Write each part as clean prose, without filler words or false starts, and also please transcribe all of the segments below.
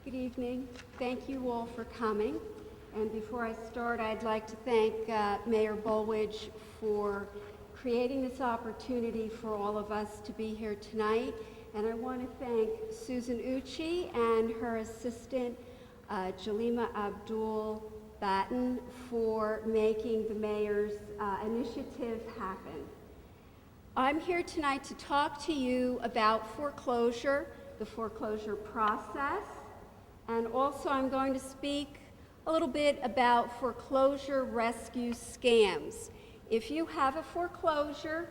Good evening. Thank you all for coming. And before I start, I'd like to thank Mayor Bolwidge for creating this opportunity for all of us to be here tonight. And I want to thank Susan Ucci and her assistant, Jalima Abdul Batten, for making the mayor's initiative happen. I'm here tonight to talk to you about foreclosure, the foreclosure process, and also I'm going to speak a little bit about foreclosure rescue scams. If you have a foreclosure,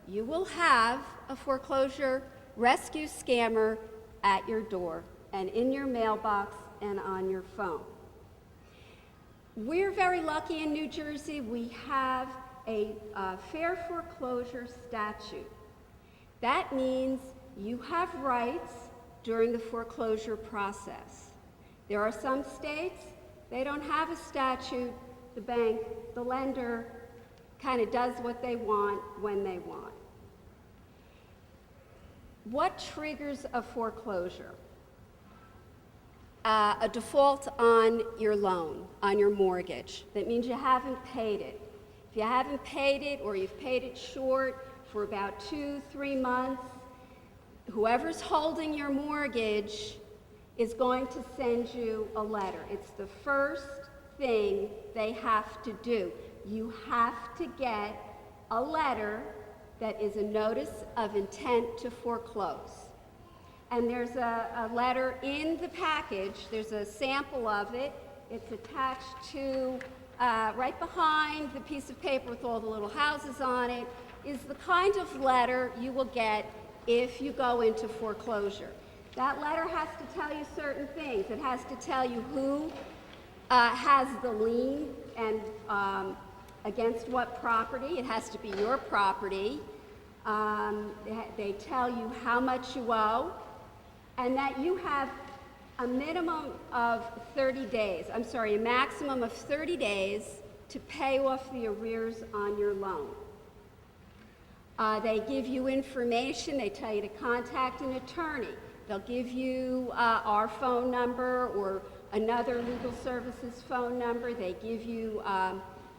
you will have a foreclosure rescue scammer at your door and in your mailbox and on your phone. We're very lucky in New Jersey. We have a fair foreclosure statute. That means you have rights during the foreclosure process. There are some states, they don't have a statute. The bank, the lender, kind of does what they want when they want. What triggers a foreclosure? A default on your loan, on your mortgage. That means you haven't paid it. If you haven't paid it or you've paid it short for about 2-3 months, whoever's holding your mortgage is going to send you a letter. It's the first thing they have to do. You have to get a letter that is a notice of intent to foreclose. And there's a letter in the package. There's a sample of it. It's attached to right behind the piece of paper with all the little houses on it, is the kind of letter you will get if you go into foreclosure. That letter has to tell you certain things. It has to tell you who has the lien and against what property. It has to be your property. They tell you how much you owe and that you have a maximum of 30 days to pay off the arrears on your loan. They give you information. They tell you to contact an attorney. They'll give you our phone number or another legal services phone number. They give you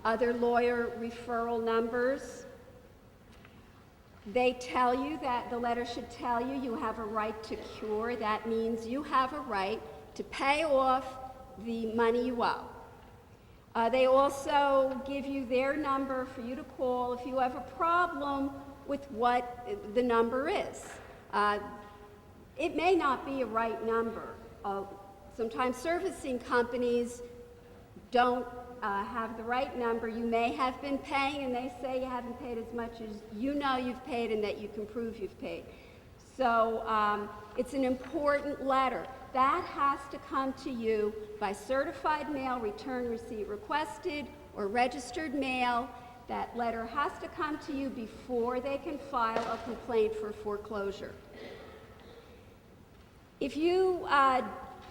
other lawyer referral numbers. They tell you that the letter should tell you you have a right to cure. That means you have a right to pay off the money you owe. They also give you their number for you to call if you have a problem with what the number is. It may not be a right number. Sometimes servicing companies don't have the right number. You may have been paying and they say you haven't paid as much as you know you've paid and that you can prove you've paid. So it's an important letter. That has to come to you by certified mail, return receipt requested, or registered mail. That letter has to come to you before they can file a complaint for foreclosure. If you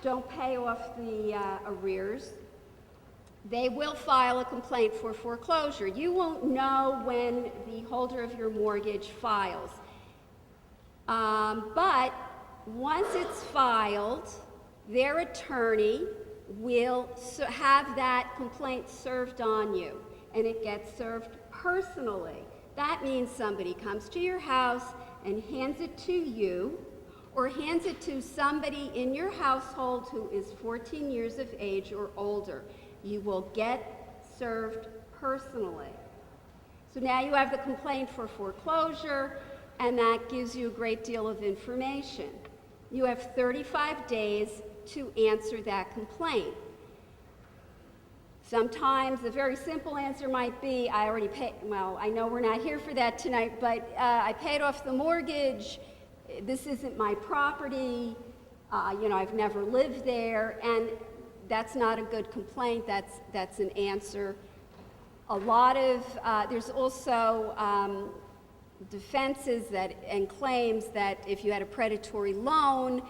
don't pay off the arrears, they will file a complaint for foreclosure. You won't know when the holder of your mortgage files. But once it's filed, their attorney will have that complaint served on you, and it gets served personally. That means somebody comes to your house and hands it to you, or hands it to somebody in your household who is 14 years of age or older. You will get served personally. So now you have the complaint for foreclosure, and that gives you a great deal of information. You have 35 days to answer that complaint. Sometimes a very simple answer might be, I already paid, well, I know we're not here for that tonight, but I paid off the mortgage. This isn't my property. I've never lived there, and that's not a good complaint. That's an answer. A lot of, there's also defenses and claims that if you had a predatory loan,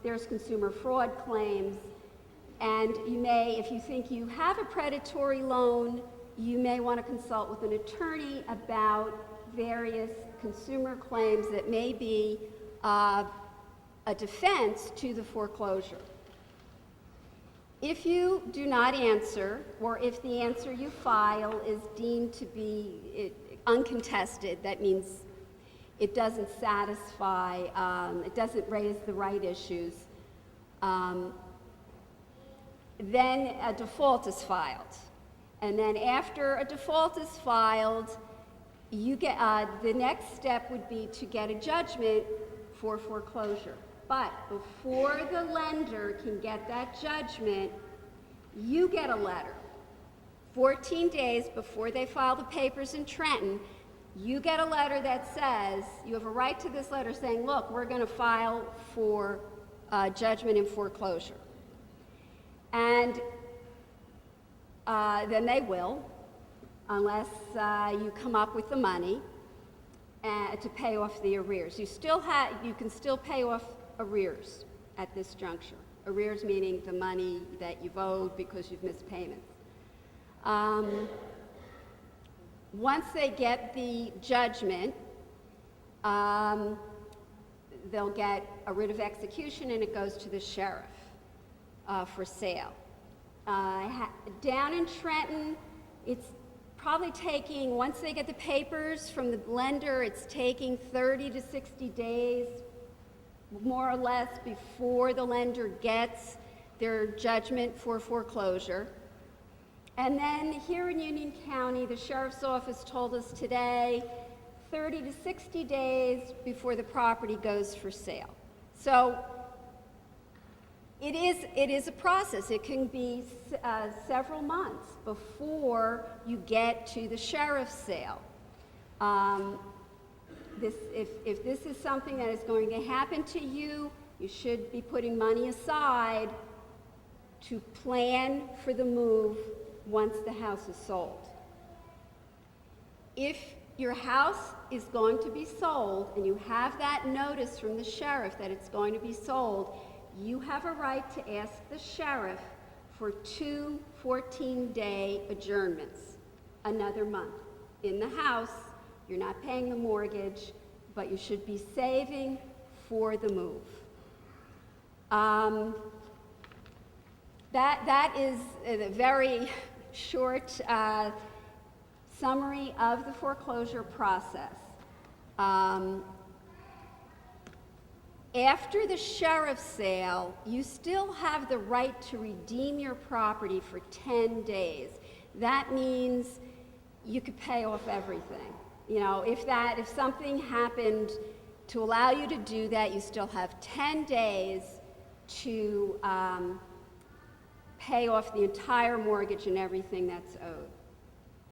there's consumer fraud claims. And you may, if you think you have a predatory loan, you may want to consult with an attorney about various consumer claims that may be a defense to the foreclosure. If you do not answer, or if the answer you file is deemed to be uncontested, that means it doesn't satisfy, it doesn't raise the right issues, then a default is filed. And then after a default is filed, you get, the next step would be to get a judgment for foreclosure. But before the lender can get that judgment, you get a letter. 14 days before they file the papers in Trenton, you get a letter that says, you have a right to this letter saying, look, we're going to file for judgment in foreclosure. And then they will, unless you come up with the money to pay off the arrears. You can still pay off arrears at this juncture. Arrears meaning the money that you've owed because you've missed payments. Once they get the judgment, they'll get a writ of execution and it goes to the sheriff for sale. Down in Trenton, it's probably taking, once they get the papers from the lender, it's taking 30 to 60 days, more or less, before the lender gets their judgment for foreclosure. And then here in Union County, the sheriff's office told us today, 30 to 60 days before the property goes for sale. So it is a process. It can be several months before you get to the sheriff's sale. If this is something that is going to happen to you, you should be putting money aside to plan for the move once the house is sold. If your house is going to be sold and you have that notice from the sheriff that it's going to be sold, you have a right to ask the sheriff for 2 14-day adjournments, another month. In the house, you're not paying the mortgage, but you should be saving for the move. That is a very short summary of the foreclosure process. After the sheriff's sale, you still have the right to redeem your property for 10 days. That means you could pay off everything. You know, if something happened to allow you to do that, you still have 10 days to pay off the entire mortgage and everything that's owed.